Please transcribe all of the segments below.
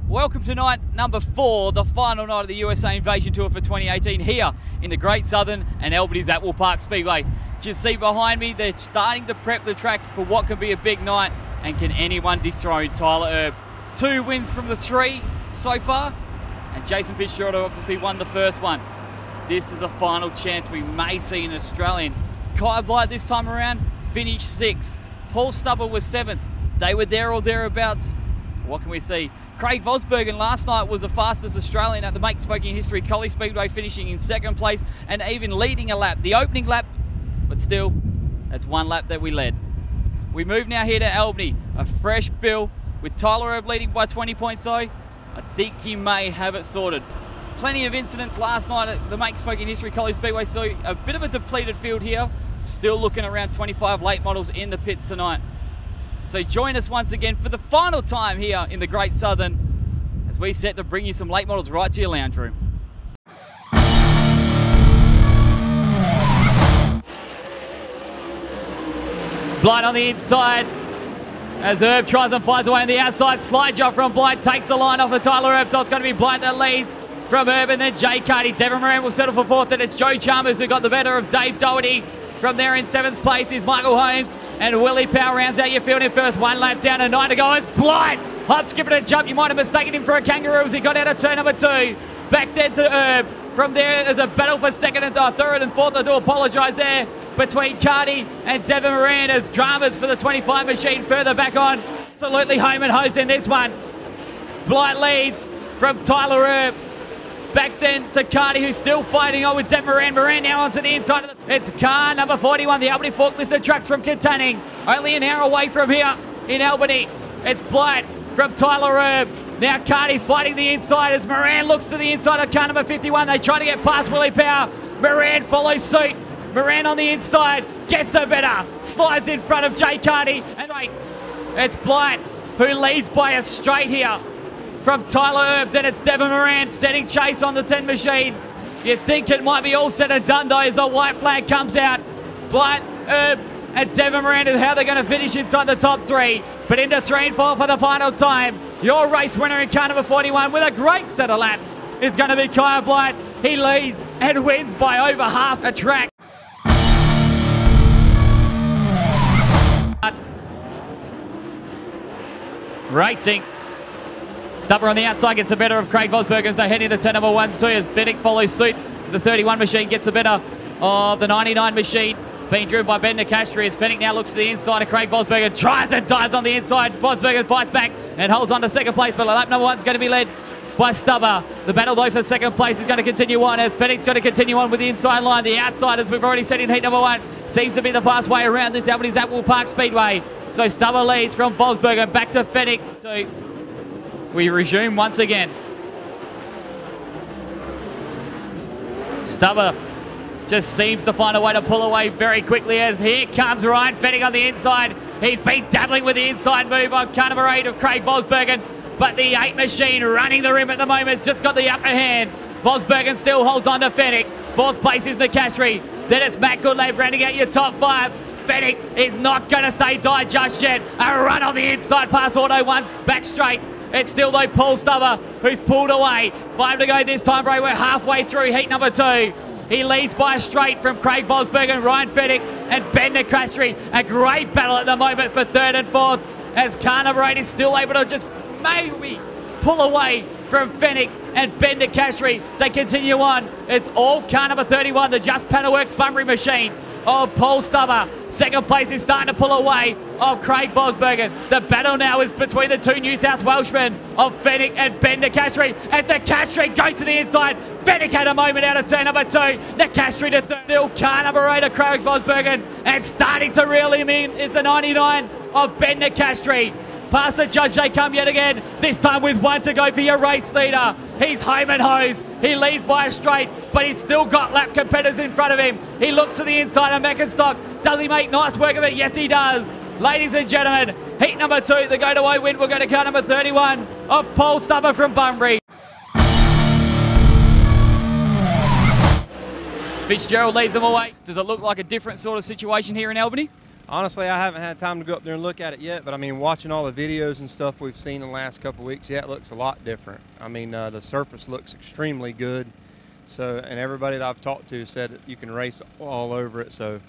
Welcome to night number 4, the final night of the USA Invasion Tour for 2018 here in the Great Southern and Albany's Albany Speedway. Just see behind me, they're starting to prep the track for what can be a big night, and can anyone dethrone Tyler Erb? 2 wins from the 3 so far, and Jason Fitzgerald obviously won the first one. This is a final chance we may see an Australian. Kyle Blight this time around finished 6th. Paul Stubber was 7th. They were there or thereabouts. What can we see? Craig Vosbergen last night was the fastest Australian at the Make Smoking History Albany Speedway, finishing in 2nd place and even leading a lap. The opening lap, but still, that's 1 lap that we led. We move now here to Albany, a fresh bill with Tyler Erb leading by 20 points though. I think he may have it sorted. Plenty of incidents last night at the Make Smoking History Albany Speedway, so a bit of a depleted field here. Still looking around 25 late models in the pits tonight. So join us once again for the final time here in the Great Southern as we set to bring you some late models right to your lounge room. Blight on the inside as Erb tries and finds away on the outside. Slide job from Blight takes the line off of Tyler Erb, so it's going to be Blight that leads from Erb, and then Jay Carty. Devon Moran will settle for 4th, and it's Joe Chalmers who got the better of Dave Doherty. From there in 7th place is Michael Holmes, and Willie Powell rounds out your field in first. 1 lap down and 9 to go as Blight hop, skip, and a jump. You might have mistaken him for a kangaroo as he got out of turn number 2. Back then to Erb. From there, there's a battle for 2nd and 3rd and 4th. I do apologise there between Carty and Devon Moran as dramas for the 25 machine further back on. Absolutely home and hosed in this one. Blight leads from Tyler Erb. Back then to Carty, who's still fighting on with Devon Moran. Moran now onto the inside of it's car number 41, the Albany Forklifts and Trucks from Katanning. Only an hour away from here in Albany. It's Blight from Tyler Erb. Now Carty fighting the inside as Moran looks to the inside of car number 51. They try to get past Willie Powell. Moran follows suit. Moran on the inside, gets the better, slides in front of Jay Carty. And wait, it's Blight who leads by a straight here. From Tyler Erb, then it's Devon Moran steadying chase on the 10 machine. You think it might be all said and done though as a white flag comes out. Blight, Erb, and Devon Moran is how they're going to finish inside the top 3. But into 3 and 4 for the final time. Your race winner in car number 41 with a great set of laps is going to be Kyle Blight. He leads and wins by over half a track. Racing. Stubber on the outside gets the better of Craig Vosbergen as they head into turn number 1 2 as Fennick follows suit. The 31 machine gets the better of the 99 machine, being driven by Ben Nicastri as Fennick now looks to the inside of Craig Vosbergen, tries and dives on the inside. Vosbergen fights back and holds on to 2nd place, but lap number 1 is going to be led by Stubber. The battle though for 2nd place is going to continue on as Fennick's going to continue on with the inside line. The outside, as we've already said in heat number 1, seems to be the fast way around this Albany's Albany Speedway. So Stubber leads from Vosbergen back to Fennick. So we resume once again. Stubber just seems to find a way to pull away very quickly as here comes Ryan Fennick on the inside. He's been dabbling with the inside move on car number 8 of Craig Vosbergen, but the 8 machine running the rim at the moment has just got the upper hand. Vosbergen still holds on to Fennick. 4th place is Nicastri. Then it's Matt Goodlave rounding out your top 5. Fennick is not going to say die just yet. A run on the inside past Auto 1, back straight. It's still though Paul Stubber who's pulled away. 5 to go this time, Ray. We're halfway through heat number 2. He leads by a straight from Craig Vosbergen, Ryan Fennick and Ben Nicastri. A great battle at the moment for 3rd and 4th as car number 8 is still able to just maybe pull away from Fennick and Ben Nicastri. As they continue on, it's all car number 31, the Just Panel Works Bunbury machine of Paul Stubber. 2nd place is starting to pull away of Craig Vosbergen. The battle now is between the 2 New South Welshmen of Fennick and Ben Nicastri. As Nicastri goes to the inside, Fennick had a moment out of turn number 2. Nicastri to 3rd. Still car number 8 of Craig Vosbergen. And starting to reel him in is the 99 of Ben Nicastri. Past the judge they come yet again, this time with 1 to go for your race leader. He's home and hosed. He leads by a straight, but he's still got lap competitors in front of him. He looks to the inside of Meckenstock. Does he make nice work of it? Yes, he does. Ladies and gentlemen, heat number 2, the go-to-way win will go to car number 31 of Paul Stubber from Bunbury. Fitzgerald leads them away. Does it look like a different sort of situation here in Albany? Honestly, I haven't had time to go up there and look at it yet, but I mean, watching all the videos and stuff we've seen in the last couple of weeks, yeah, it looks a lot different. I mean, the surface looks extremely good. So, and everybody that I've talked to said that you can race all over it. So,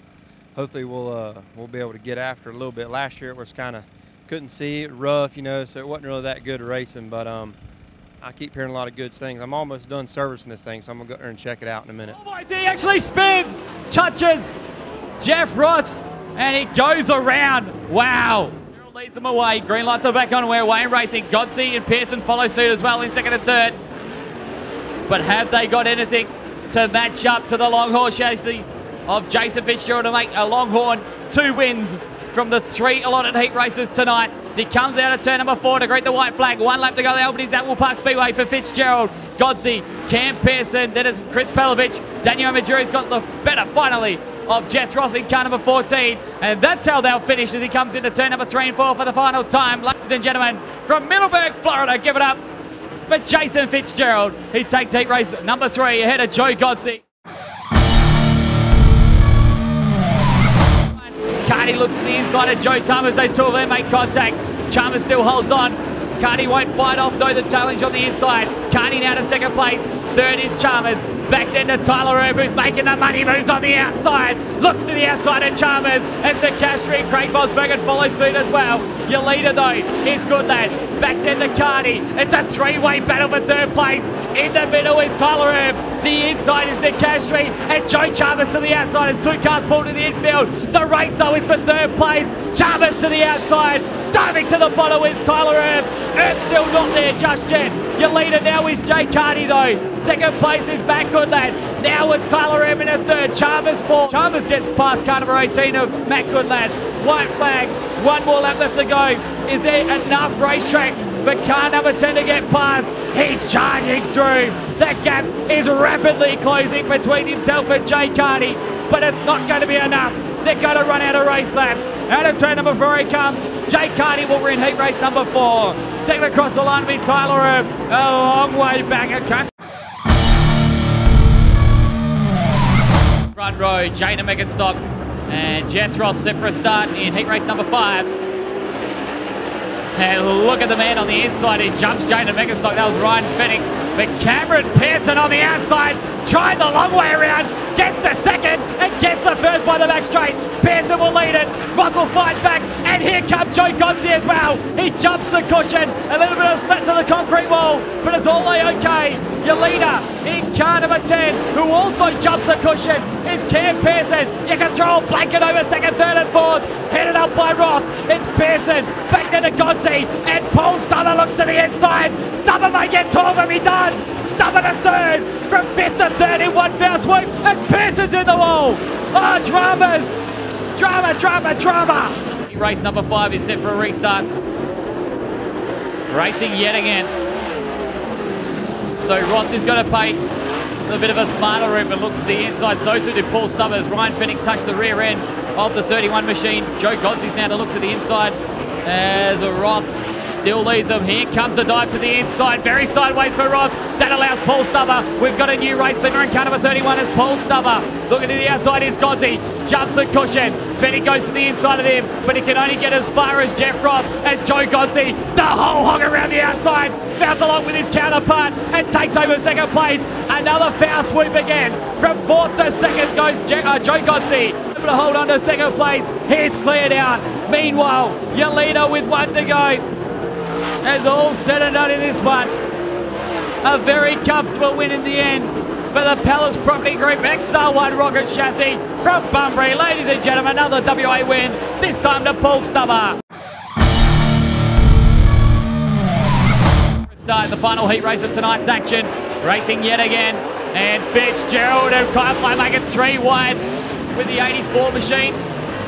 hopefully we'll be able to get after it a little bit. Last year it was kind of couldn't see it, rough, you know, so it wasn't really that good racing. But I keep hearing a lot of good things. I'm almost done servicing this thing, so I'm gonna go there and check it out in a minute. Oh boys, he actually spins, touches Jeff Ross. And he goes around. Wow. Gerald leads them away. Green lights are back on where Wayne Racing. Godsey and Pearson follow suit as well in second and third. But have they got anything to match up to the Longhorn chassis of Jason Fitzgerald to make a Longhorn 2 wins from the 3 allotted heat races tonight? As he comes out of turn number 4 to greet the white flag. 1 lap to go. The Albany's at Park Speedway for Fitzgerald. Godsey, Cam Pearson, then it's Chris Pelovich. Daniel Majuri's got the better finally of Jets Ross in car number 14. And that's how they'll finish as he comes into turn number 3 and 4 for the final time. Ladies and gentlemen, from Middleburg, Florida, give it up for Jason Fitzgerald. He takes heat race number 3 ahead of Joe Godsey. Cardi looks to the inside of Joe Chalmers. They two of them make contact. Chalmers still holds on. Cardi won't fight off though the challenge on the inside. Cardi now to second place. Third is Chalmers. Back then to Tyler Erb, who's making the money moves on the outside. Looks to the outside of Chalmers as the Castry and Craig Bosbergen follow suit as well. Your leader though is Goodlad. Back then to Cardi. It's a 3-way battle for third place. In the middle is Tyler Erb. The inside is Nick Castry and Joe Chalmers to the outside as 2 cars pulled to the infield. The race though is for third place. Chalmers to the outside. Diving to the bottom with Tyler Erb. Erb's still not there just yet. Your leader now is Jay Cardi though. Second place is back Goodlad. Now with Tyler Erb in a third. Chalmers 4. Chalmers gets past car number 18 of Matt Goodlad. White flag. 1 more lap left to go. Is there enough racetrack for car number 10 to get past? He's charging through. That gap is rapidly closing between himself and Jay Cardi, but it's not going to be enough. They're going to run out of race laps. Out of turn number 4 he comes. Jay Cardi will win heat race number 4. Second across the line will be Tyler Erb. A long way back. Front row, Jayden Meckenstock and Jets Ross set for a start in heat race number 5. And look at the man on the inside. He jumps Jayden Meckenstock. That was Ryan Fennick. But Cameron Pearson on the outside, trying the long way around, gets the second and gets the first by the back straight. Pearson will lead it. Rock will fight back. And here comes Joe Godsey as well. He jumps the cushion. A little bit of slap to the concrete wall, but it's all okay. Your leader in car number 10, who also jumps the cushion, is Cam Pearson. You can throw a blanket over second, third and fourth. Headed up by Roth. It's Pearson. Back there to Godsey. And Paul Stubber looks to the inside. Stubber may get 12 if he does. Stubber to third. From 5th to 3rd in one foul swoop. And Pearson's in the wall. Oh, dramas. Drama. Race number 5 is set for a restart. Racing yet again. So Roth is going to pay a bit of a smarter route, but looks to the inside. So too did Paul Stubbers. Ryan Fennick touched the rear end of the 31 machine. Joe Godsey's now to look to the inside as Roth still leads them. Here comes a dive to the inside. Very sideways for Roth. That allows Paul Stubber. We've got a new race leader in car number 31 as Paul Stubber. Looking to the outside is Godsey. Jumps the cushion. Fennick goes to the inside of him, but he can only get as far as Jeff Roth as Joe Godsey. The whole hog around the outside. Fouls along with his counterpart and takes over second place. Another foul sweep again. From 4th to 2nd goes Joe Godsey. Able to hold on to second place. He's cleared out. Meanwhile, your leader with 1 to go. As all said and done in this one, a very comfortable win in the end for the Palace Property Group XR1 Rocket Chassis from Bunbury. Ladies and gentlemen, another WA win, this time to Paul Stubber. Start the final heat race of tonight's action. Racing yet again, and Fitzgerald and Firefly make it 3 wide with the 84 machine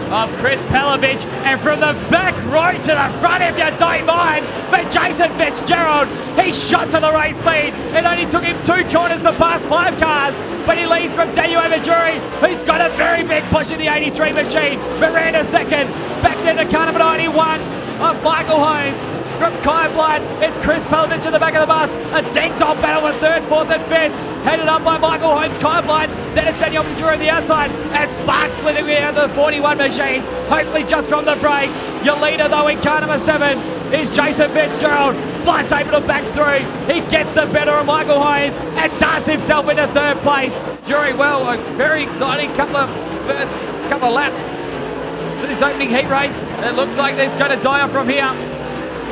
of Chris Pelovich, and from the back row to the front, if you don't mind, for Jason Fitzgerald. He shot to the race lead. It only took him 2 corners to pass 5 cars, but he leads from Daniel Majuri, who's got a very big push in the 83 machine. Miranda second. Back then to car number 91 of Michael Holmes. From Kai Blight, it's Chris Pelovich at the back of the bus. A ding-dong battle with 3rd, 4th and 5th. headed up by Michael Holmes, Kyle Blight, then it's Daniel Maduro on the outside, and Sparks flitting out of the 41 machine, hopefully just from the brakes. Your leader though in car number 7 is Jason Fitzgerald. Blight's able to back through. He gets the better of Michael Holmes and darts himself into 3rd place during, well, a very exciting couple of laps for this opening heat race. It looks like it's going to die off from here.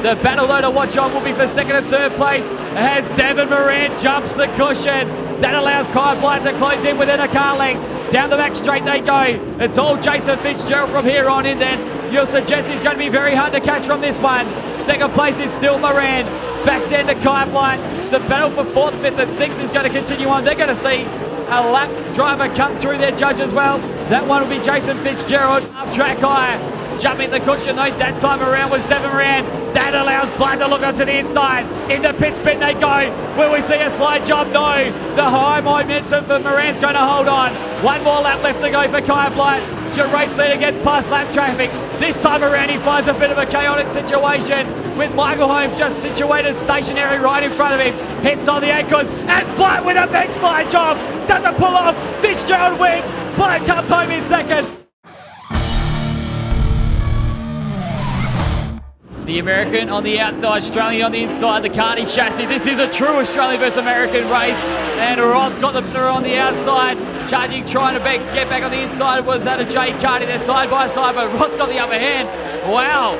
The battle though to watch on will be for 2nd and 3rd place as Devin Moran jumps the cushion. That allows Kyle Blight to close in within a car length. Down the back straight they go. It's all Jason Fitzgerald from here on in then. You'll suggest he's going to be very hard to catch from this one. 2nd place is still Moran. Back then to Kyle Blight. The battle for 4th, 5th and 6th is going to continue on. They're going to see a lap driver come through their judge as well. That one will be Jason Fitzgerald. Half track high. Jumping the cushion though, that time around was Devin Moran. That allows Blight to look onto the inside. Into pit spin they go. Will we see a slide job? No. The high momentum for Moran's going to hold on. One more lap left to go for Kyle Blight. Race leader gets past lap traffic. This time around he finds a bit of a chaotic situation with Michael Holmes just situated stationary right in front of him. Hits on the ankles as Blight with a big slide job. Doesn't pull off. Fitzgerald wins. Blight comes home in 2nd. The American on the outside, Australian on the inside, the Carney chassis. This is a true Australian versus American race. And Roth got the better on the outside. Charging, trying to get back on the inside. Was that a Jay Carney? They're side by side, but Roth's got the upper hand. Wow.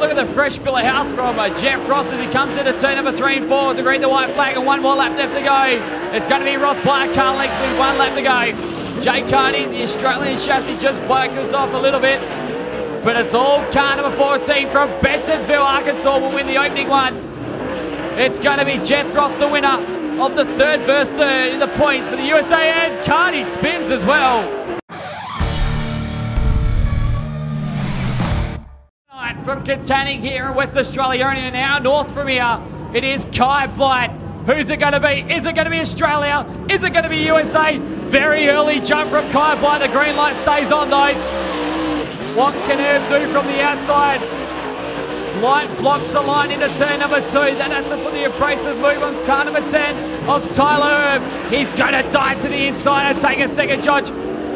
Look at the fresh bill of health from Jeff Ross as he comes into turn number 3 and 4 to green the white flag and one more lap left to go. It's going to be Roth by a car length with 1 lap to go. Jay Carney, the Australian chassis, just blackens off a little bit. But it's all car number 14 from Bensonsville, Arkansas will win the opening one. It's going to be Jeff Roth, the winner of the 3rd versus 3rd in the points for the USA, and Carney spins as well. From Katanning here in West Australia, only an hour north from here, it is Kyle Blight. Who's it going to be? Is it going to be Australia? Is it going to be USA? Very early jump from Kyle Blight. The green light stays on though. What can Herb do from the outside? Blight blocks the line into turn number 2. Then has to put the abrasive move on car number 10 of Tyler Herb. He's going to dive to the inside and take a second judge.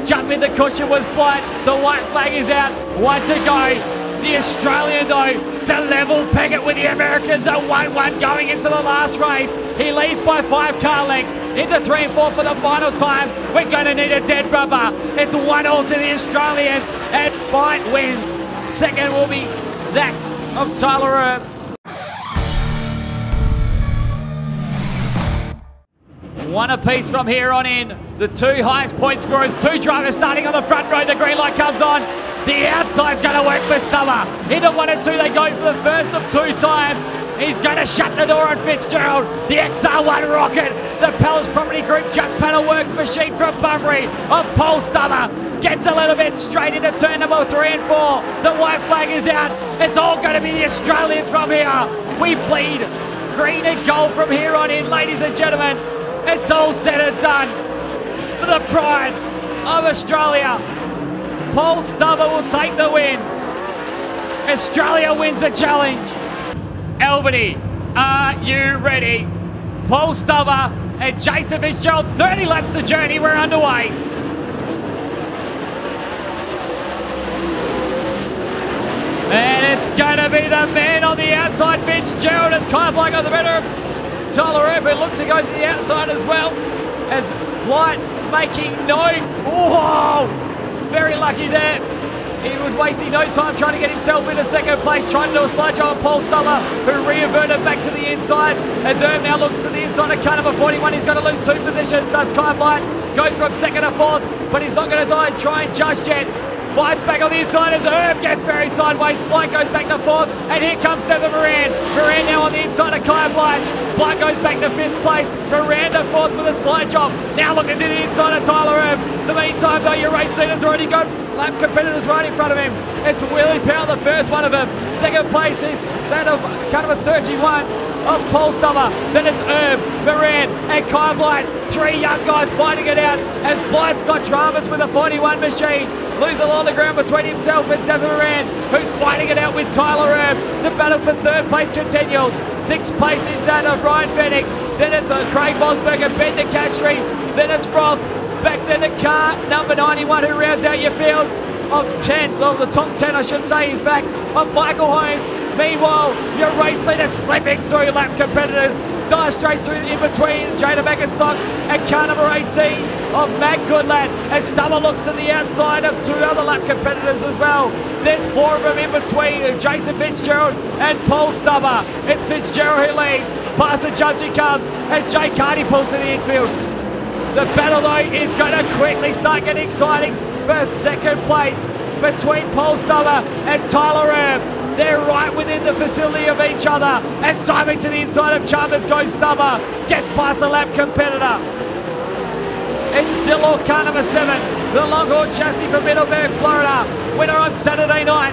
Jumping the cushion was Blight. The white flag is out. 1 to go. The Australian though to level peg it with the Americans at 1-1 going into the last race. He leads by 5 car lengths into 3 and 4 for the final time. We're going to need a dead rubber. It's 1-1 to the Australians and Blight wins. 2nd will be that of Tyler Herb. One apiece from here on in. The 2 highest point scorers, 2 drivers starting on the front row. The green light comes on. The outside's going to work for Stubber. Into 1 and 2 they go for the first of 2 times. He's going to shut the door on Fitzgerald. The XR1 rocket. The Palace Property Group Just Panel Works machine from Bunbury of Paul Stubber. Gets a little bit straight into turn number 3 and 4. The white flag is out. It's all going to be the Australians from here. We bleed green and gold from here on in, ladies and gentlemen. It's all said and done for the pride of Australia. Paul Stubber will take the win. Australia wins the challenge. Albany, are you ready? Paul Stubber and Jason Fitzgerald, 30 laps of journey, we're underway. And it's going to be the man on the outside, Fitzgerald, as Kyle Blight got the better of Tyler Herb, who looked to go to the outside as well. As Blight making no... Whoa! Very lucky there. He was wasting no time trying to get himself into 2nd place, trying to do a slide job on Paul Stubber, who re-inverted back to the inside. As Herb now looks to the inside of car number 41, he's going to lose 2 positions. That's Kyle Blight. Goes from 2nd to 4th, but he's not going to die trying just yet. Fights back on the inside as Herb gets very sideways. Blight goes back to 4th, and here comes Devin Moran. Moran now on the inside of Kyle Blight. Blight goes back to 5th place. Moran to 4th with a slide job. Now looking to the inside of Tyler Herb. In the meantime, though, your race leader's already got lap competitors right in front of him. It's Willie Powell, the first one of them. 2nd place is that of kind of a 31 of Paul Stubber. Then it's Herb, Moran, and Kyle Blight. 3 young guys fighting it out as Blight's got dramas with a 41 machine. Loses a lot of ground between himself and Devin Moran, who's fighting it out with Tyler Herb. The battle for 3rd place continues. 6th place is that of Ryan Fennick. Then it's Craig Bosberg and Ben DeCastri. Then it's Froth. Back then to car number 91 who rounds out your field of 10. Well, the top 10, I should say, in fact, of Michael Holmes. Meanwhile, your race leader slipping through lap competitors. Dive straight through in between Jada Beckenstock and car number 18 of Matt Goodland. And Stubber looks to the outside of 2 other lap competitors as well. There's 4 of them in between, Jason Fitzgerald and Paul Stubber. It's Fitzgerald who leads. Past the judge he comes as Jay Carney pulls to the infield. The battle though is going to quickly start getting exciting for second place between Paul Stubber and Tyler Erb. They're right within the facility of each other as diving to the inside of Chalmers goes Stubber. Gets past the lap competitor. It's still all car number 7. The Longhorn chassis from Middleburg, Florida. Winner on Saturday night.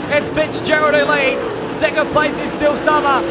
It's Fitzgerald who leads. Second place is still Stubber.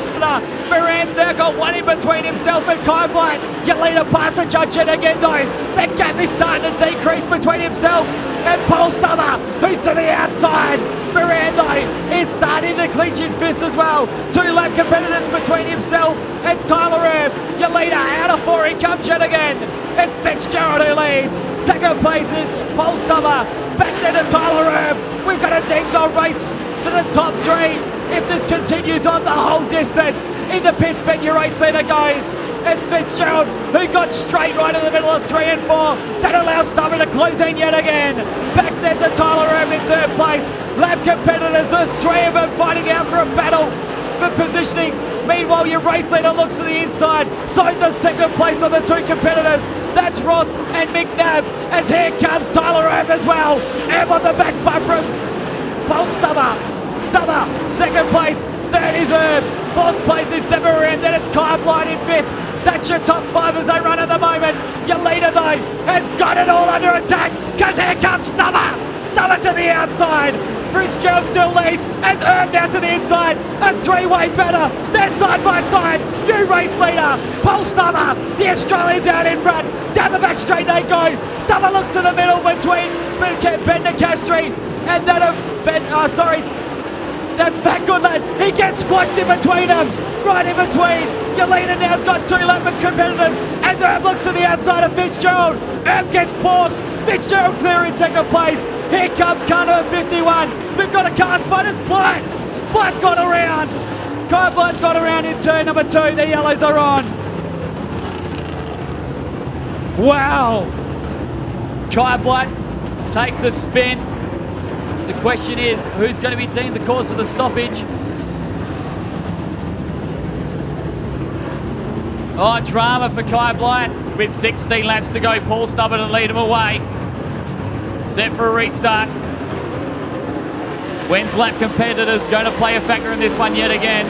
Moran's now got 1 in between himself and Kai Blight. Your leader past the judge yet again though. That gap is starting to decrease between himself and Paul Stubber, who's to the outside. Moran though is starting to clench his fist as well. 2 lap competitors between himself and Tyler Erb. Your leader out of 4, he comes yet again. It's Fitzgerald who leads. Second place is Paul Stubber. Back there to Tyler Erb. We've got a deep dog race for the top 3. If this continues on the whole distance, in the pits, Ben, your race leader goes. It's Fitzgerald who got straight right in the middle of 3 and 4. That allows Stubber to close in yet again. Back there to Tyler Erb in 3rd place. Lap competitors, there's 3 of them fighting out for a battle for positioning. Meanwhile, your race leader looks to the inside. So does 2nd place on the 2 competitors. That's Roth and McNabb. As here comes Tyler Erb as well. Erb on the back bumper. Paul Stubber. Stubber, 2nd place. 3rd is Erb. 4th place is Deborah, and then it's Kai Blight in 5th. That's your top 5 as they run at the moment. Your leader, though, has got it all under attack because here comes Stubber. Stubber to the outside. Fitzgerald still leads as Erb now to the inside. A 3-way battle. They're side by side. New race leader, Paul Stubber. The Australians out in front. Down the back straight they go. Stubber looks to the middle between Ben DeCastri and that of Ben, that's Matt Goodland. He gets squashed in between them. Right in between. Your leader now's got 2 lap competitors. As Erb looks to the outside of Fitzgerald. Erb gets porked. Fitzgerald clear in 2nd place. Here comes car number 51. We've got a car spot. It's Blight. Blight's gone around. Kai Blight's gone around in turn number 2. The yellows are on. Wow. Kai Blight takes a spin. The question is, who's going to be deemed the cause of the stoppage? Oh, drama for Kai Blight. With 16 laps to go, Paul Stubber to lead him away. Set for a restart. Wins lap competitors going to play a factor in this one yet again.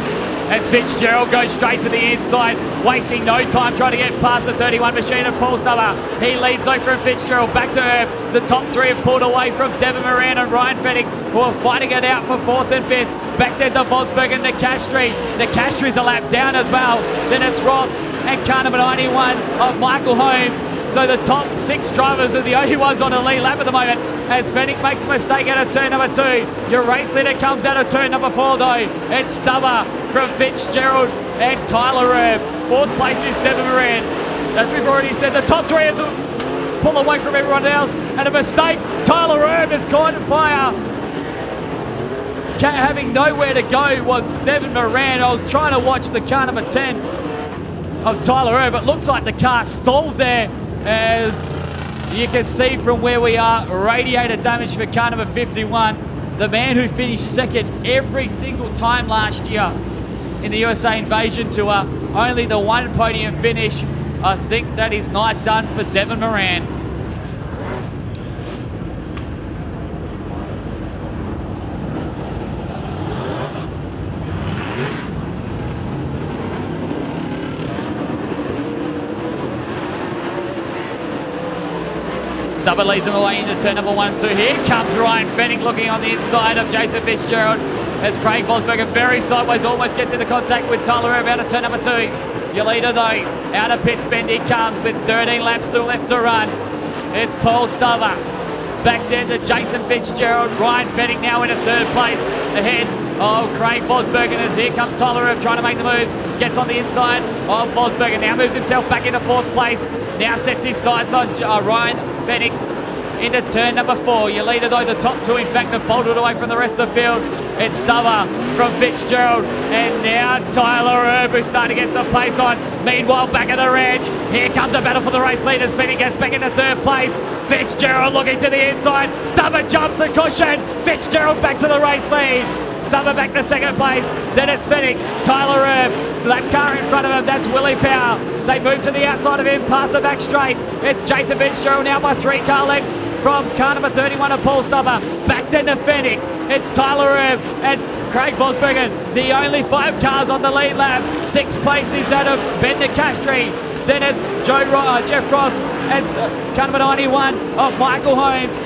As Fitzgerald goes straight to the inside, wasting no time trying to get past the 31 machine of Paul Stubber. He leads though from Fitzgerald back to Erb. The top 3 have pulled away from Devin Moran and Ryan Fennick, who are fighting it out for 4th and 5th. Back there to Vosberg and Nicastri. Nicastri's a lap down as well. Then it's Roth and car number 91 of Michael Holmes. So the top 6 drivers are the only ones on a lead lap at the moment. As Fennick makes a mistake out of turn number 2. Your race leader comes out of turn number 4 though. It's Stubber from Fitzgerald and Tyler Erb. 4th place is Devin Moran. As we've already said, the top 3 are to pull away from everyone else. And a mistake, Tyler Erb has caught fire. Having nowhere to go was Devin Moran. I was trying to watch the car number 10 of Tyler Erb. It looks like the car stalled there. As you can see from where we are, radiator damage for car number 51. The man who finished 2nd every single time last year in the USA Invasion Tour. Only the 1 podium finish. I think that is night done for Devin Moran. Stubber leads him away into turn number 1 and 2. Here comes Ryan Fennick looking on the inside of Jason Fitzgerald as Craig Bosberger very sideways almost gets into contact with Tyler Erb out of turn number 2. Your leader though, out of pits bend he comes with 13 laps still left to run. It's Paul Stubber. Back there to Jason Fitzgerald. Ryan Fennick now in a 3rd place ahead of Craig Vosbergen as here comes Tyler Erb trying to make the moves. Gets on the inside of Vosbergen. Now moves himself back into 4th place. Now sets his sights on Ryan Fennick into turn number 4. Your leader though, the top 2 in fact have bolted away from the rest of the field. It's Stubber from Fitzgerald, and now Tyler Erb who's starting to get some pace on. Meanwhile, back at the ranch, here comes a battle for the race leaders. Fennick gets back into 3rd place. Fitzgerald looking to the inside. Stubber jumps the cushion. Fitzgerald back to the race lead. Stubber back to 2nd place. Then it's Fennick. Tyler Erb. That car in front of him, that's Willie Power. As they move to the outside of him, past the back straight. It's Jason Fitzgerald now by 3 car lengths from car number 31 of Paul Stubber. Back then to Fennick. It's Tyler Erb and Craig Vosbergen. The only 5 cars on the lead lap. 6th place is that of Ben Nicastri. Then it's Jeff Ross. It's car number 91 of Michael Holmes.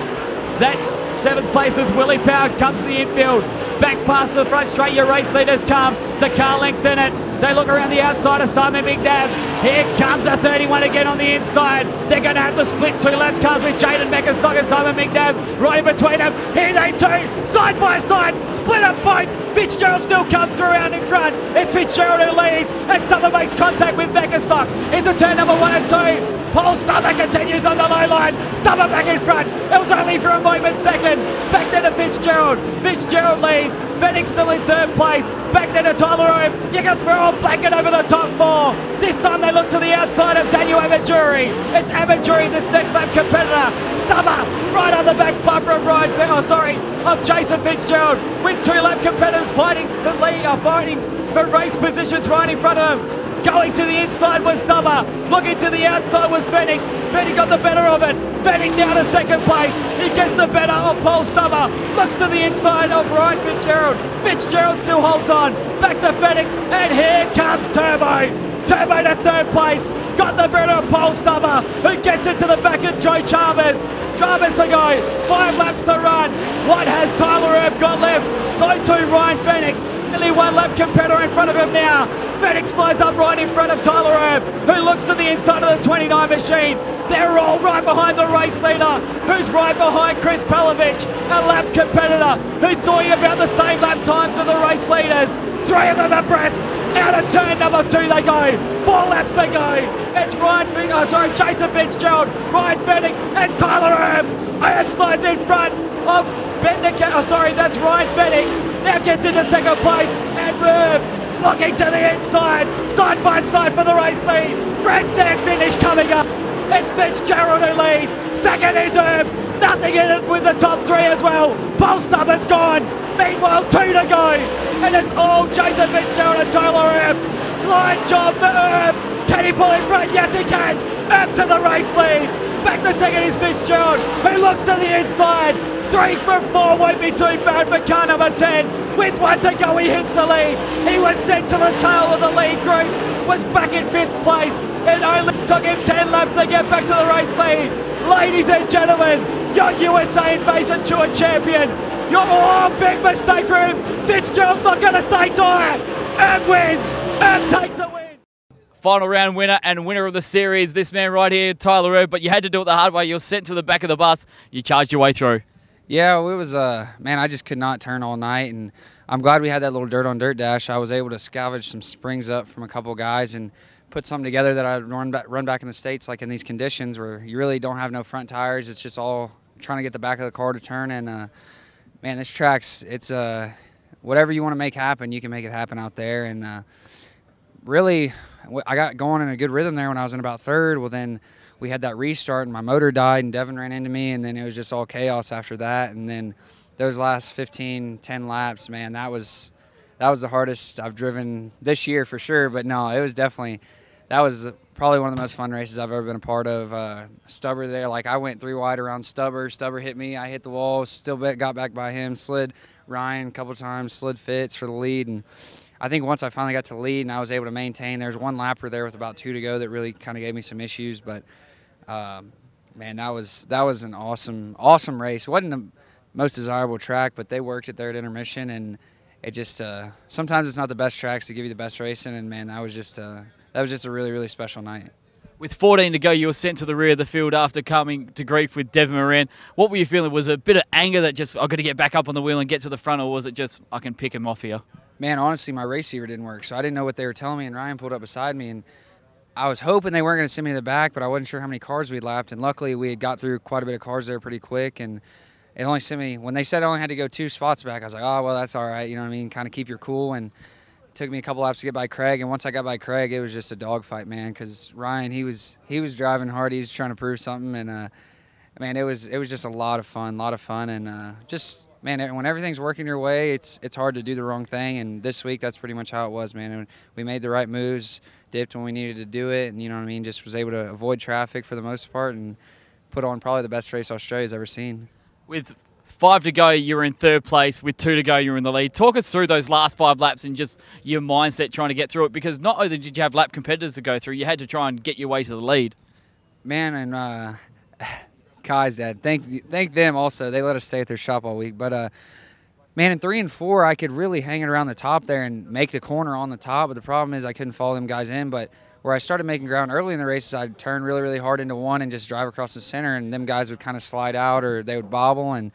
That's 7th place is Willie Power. Comes to the infield. Back past the front straight, your race leaders come. It's a car length in it. They look around the outside of Simon McNabb. Here comes a 31 again on the inside. They're going to have to split 2 laps cars with Jaden Beckerstock and Simon McNabb right in between them. Here they 2, side by side, split up both. Fitzgerald still comes through out in front. It's Fitzgerald who leads. And Stubber makes contact with Beckerstock into turn number 1 and 2. Paul Stubber continues on the low line. Stubber back in front. It was only for a moment second. Back then to Fitzgerald. Fitzgerald leads. Fennick still in 3rd place. Back then to Tyler Erb. You can throw a blanket over the top 4. This time they look to the outside of Daniel Amaturi. It's Amaturi, this next lap competitor. Stubber right on the back bumper of of Jason Fitzgerald with 2 lap competitors fighting for lead, fighting for race positions right in front of him. Going to the inside was Stubber. Looking to the outside was Fennick. Fennick got the better of it. Fennick down to 2nd place. He gets the better of Paul Stubber. Looks to the inside of Ryan Fitzgerald. Fitzgerald still holds on. Back to Fennick. And here comes Turbo. Turbo to 3rd place. Got the better of Paul Stubber, who gets it to the back of Joe Chalmers. Chalmers to go. 5 laps to run. What has Tyler Erb got left? So too Ryan Fennick. Nearly 1 lap competitor in front of him now. Fennick slides up right in front of Tyler Erb, who looks to the inside of the 29 machine. They're all right behind the race leader, who's right behind Chris Pelovich, a lap competitor who's doing about the same lap times of the race leaders. 3 of them abreast. Out of turn number 2 they go. 4 laps to go. It's Jason Fitzgerald, Ryan Fennick, and Tyler Erb. Erb slides in front of that's Ryan Fennick. Now gets into 2nd place, and Erb looking to the inside, side by side for the race lead. Grandstand finish coming up. It's Fitzgerald who leads. 2nd is Erb. Nothing in it with the top 3 as well. Paul Stubber's gone. Meanwhile, 2 to go. And it's all Jason Fitzgerald and Tyler Erb. Slide job for Erb. Can he pull in front? Yes, he can. Erb to the race lead. Back to 2nd is Fitzgerald, who looks to the inside. 3 from 4 won't be too bad for car number 10. With 1 to go, he hits the lead. He was sent to the tail of the lead group, was back in 5th place. It only took him 10 laps to get back to the race lead. Ladies and gentlemen, your USA Invasion Tour champion. Big mistake for him. Fitzgerald's not going to stay dire. Erb wins. Erb takes a win. Final round winner and winner of the series, this man right here, Tyler Erb, but you had to do it the hard way. You were sent to the back of the bus. You charged your way through. Yeah, it was, man, I just could not turn all night, and I'm glad we had that little dirt on dirt dash. I was able to scavenge some springs up from a couple guys and put something together that I'd run back in the States, like in these conditions where you really don't have no front tires. It's just all trying to get the back of the car to turn, and man, this track's, it's whatever you want to make happen, you can make it happen out there. And really, I got going in a good rhythm there when I was in about 3rd. Well, then we had that restart and my motor died and Devin ran into me, and then it was just all chaos after that. And then those last 10 laps, man, that was the hardest I've driven this year for sure. But no, it was definitely, that was probably one of the most fun races I've ever been a part of. Stubber there, like I went 3 wide around Stubber. Stubber hit me, I hit the wall, still got back by him, slid Ryan a couple times, slid Fitz for the lead. And I think once I finally got to the lead and I was able to maintain, there's 1 lapper there with about 2 to go that really kind of gave me some issues. But man, that was an awesome race. It wasn't the most desirable track, but they worked it there at intermission, and it just sometimes it's not the best tracks to give you the best racing. And man, that was just a really, really special night. With 14 to go, you were sent to the rear of the field after coming to grief with Devin Moran. What were you feeling? Was it a bit of anger that just, I've got to get back up on the wheel and get to the front, or was it just, I can pick him off here? Man, honestly, my receiver didn't work, so I didn't know what they were telling me, and Ryan pulled up beside me, and I was hoping they weren't going to send me to the back, but I wasn't sure how many cars we'd lapped, and luckily we had got through quite a bit of cars there pretty quick, and it only sent me, when they said I only had to go 2 spots back, I was like, oh, well, that's all right, you know what I mean, kind of keep your cool, and it took me a couple laps to get by Craig, and once I got by Craig, it was just a dogfight, man, because Ryan, he was driving hard, he was trying to prove something, and man, it was just a lot of fun, and just, man, when everything's working your way, it's hard to do the wrong thing, and this week, that's pretty much how it was, man, and we made the right moves, dipped when we needed to do it, and you know what I mean, just was able to avoid traffic for the most part, and put on probably the best race Australia's ever seen. With 5 to go, you were in 3rd place. With 2 to go, you were in the lead. Talk us through those last 5 laps and just your mindset trying to get through it, because not only did you have lap competitors to go through, you had to try and get your way to the lead. Man, and Kai's dad, thank them also. They let us stay at their shop all week. But, man, in 3 and 4, I could really hang it around the top there and make the corner on the top. But the problem is I couldn't follow them guys in. But where I started making ground early in the races, I'd turn really, really hard into one and just drive across the center, and them guys would kind of slide out or they would bobble. And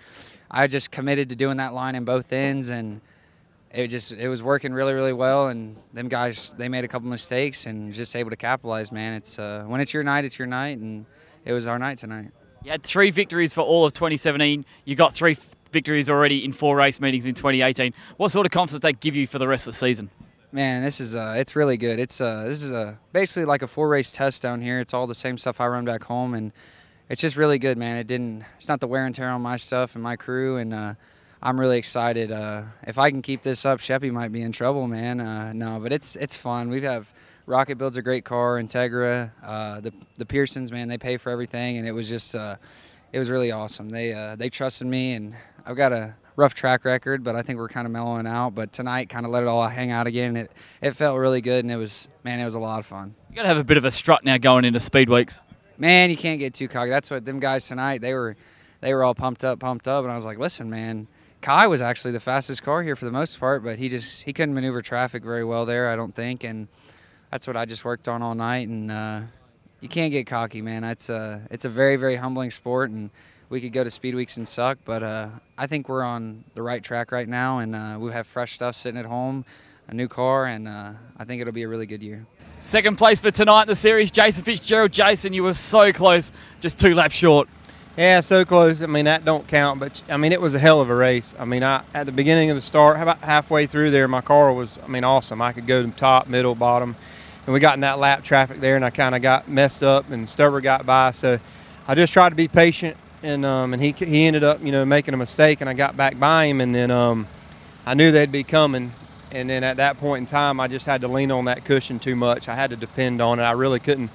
I just committed to doing that line in both ends, and it was working really, really well. And them guys, they made a couple mistakes and just able to capitalize, man. It's when it's your night, and it was our night tonight. You had 3 victories for all of 2017. You got 3 victories already in 4 race meetings in 2018. What sort of confidence does that give you for the rest of the season? Man, this is it's really good. This is basically like a 4-race test down here. It's all the same stuff I run back home, and it's just really good, man. It's not the wear and tear on my stuff and my crew, and I'm really excited. If I can keep this up, Sheppy might be in trouble, man. No, but it's fun. We have Rocket builds a great car, Integra, the Pearsons, man, they pay for everything, and it was just it was really awesome. They trusted me, and I've got a rough track record, but I think we're kind of mellowing out. But tonight, kind of let it all hang out again. It felt really good, and it was a lot of fun. You got to have a bit of a strut now going into speed weeks. Man, you can't get too cocky. That's what them guys tonight, they were all pumped up, and I was like, listen, man, Kai was actually the fastest car here for the most part, but he couldn't maneuver traffic very well there, I don't think, and that's what I just worked on all night. And you can't get cocky, man. It's a very, very humbling sport, and we could go to speed weeks and suck, but I think we're on the right track right now, and we have fresh stuff sitting at home, a new car, and I think it'll be a really good year. 2nd place for tonight in the series, Jason Fitzgerald. Jason, you were so close, just 2 laps short. Yeah, so close. I mean, that don't count, but I mean, it was a hell of a race. I mean, at the beginning of the start, about halfway through there, my car was, I mean, awesome. I could go to top, middle, bottom, and we got in that lap traffic there, and I kind of got messed up, and Stubber got by, so I just tried to be patient, and he ended up, you know, making a mistake, and I got back by him, and then I knew they'd be coming. And then at that point in time, I just had to lean on that cushion too much. I had to depend on it. I really couldn't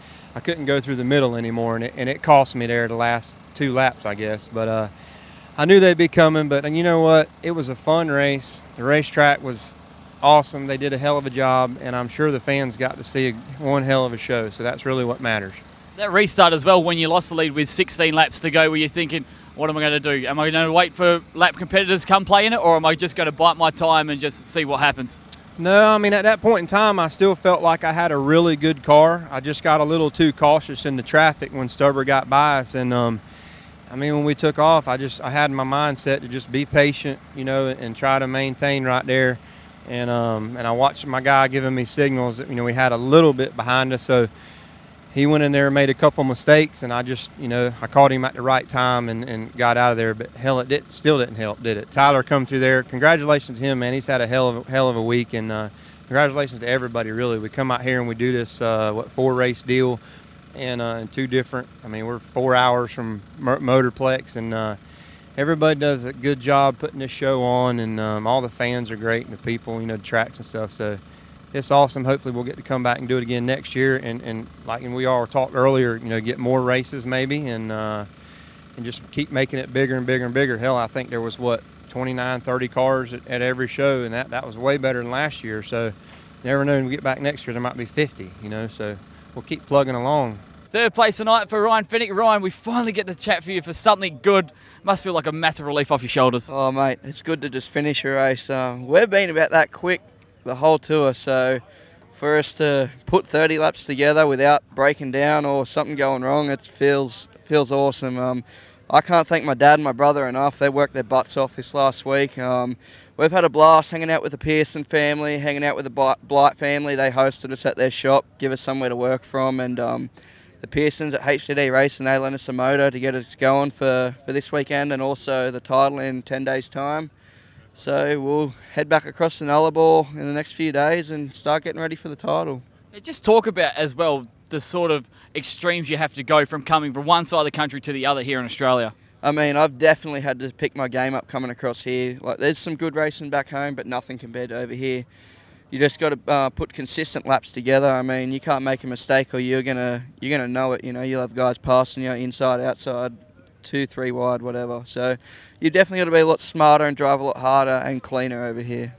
go through the middle anymore, and it cost me there the last 2 laps, I guess. But I knew they'd be coming. But you know what? It was a fun race. The racetrack was awesome. They did a hell of a job, and I'm sure the fans got to see one hell of a show. So that's really what matters. That restart as well, when you lost the lead with 16 laps to go, were you thinking, what am I going to do? Am I going to wait for lap competitors to come play in it, or am I just going to bite my time and just see what happens? No, I mean, at that point in time, I still felt like I had a really good car. I just got a little too cautious in the traffic when Stubber got by us. And, I mean, when we took off, I had my mindset to just be patient, you know, and try to maintain right there. And I watched my guy giving me signals that, you know, we had a little bit behind us. So he went in there and made a couple mistakes, and I just, you know, I caught him at the right time and got out of there. But hell, still didn't help, did it? Tyler come through there. Congratulations to him, man. He's had a hell of a week, and congratulations to everybody, really. We come out here and we do this 4-race deal, and 2 different. I mean, we're 4 hours from Motorplex, and everybody does a good job putting this show on, and all the fans are great, and the people, you know, the tracks and stuff. So it's awesome. Hopefully we'll get to come back and do it again next year, and like we all talked earlier, you know, get more races maybe, and just keep making it bigger and bigger and bigger. Hell, I think there was 29, 30 cars at every show, and that was way better than last year. So you never know, when we get back next year there might be 50, you know, so we'll keep plugging along. 3rd place tonight for Ryan Fennick. Ryan, we finally get the chat for you for something good. Must feel like a massive relief off your shoulders. Oh mate, it's good to just finish a race. We've been about that quick the whole tour, so for us to put 30 laps together without breaking down or something going wrong, it feels awesome. I can't thank my dad and my brother enough. They worked their butts off this last week. We've had a blast hanging out with the Pearson family, hanging out with the Blight family. They hosted us at their shop, give us somewhere to work from, and the Pearsons at HDD Racing, they lent us a motor to get us going for this weekend and also the title in 10 days' time. So we'll head back across the Nullarbor in the next few days and start getting ready for the title. Just talk about as well the sort of extremes you have to go from coming from one side of the country to the other here in Australia. I mean, I've definitely had to pick my game up coming across here. Like, there's some good racing back home, but nothing compared to over here. You just got to put consistent laps together. I mean, you can't make a mistake or you're gonna know it. You know, you'll have guys passing you inside, outside, 2, 3 wide, whatever. So you definitely got to be a lot smarter and drive a lot harder and cleaner over here.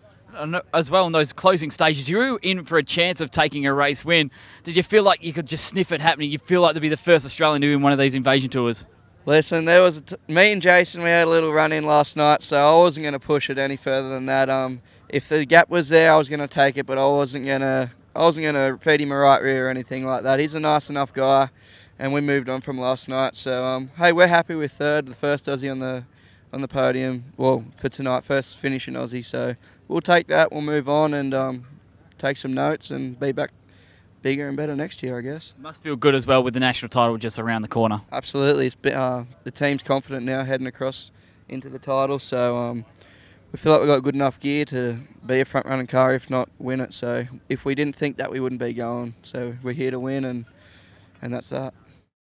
As well, in those closing stages, you were in for a chance of taking a race win. Did you feel like you could just sniff it happening? You feel like to be the first Australian to win one of these invasion tours? Listen, there was me and Jason, we had a little run in last night, so I wasn't going to push it any further than that. If the gap was there, I was going to take it, but I wasn't going to feed him a right rear or anything like that. He's a nice enough guy, and we moved on from last night. So hey, we're happy with third, the first Aussie on the podium. Well, for tonight, first finishing Aussie. So we'll take that. We'll move on and take some notes and be back bigger and better next year, I guess. Must feel good as well with the national title just around the corner. Absolutely. It's been, the team's confident now heading across into the title, so we feel like we've got good enough gear to be a front-running car, if not win it. So if we didn't think that, we wouldn't be going. So we're here to win, and that's that.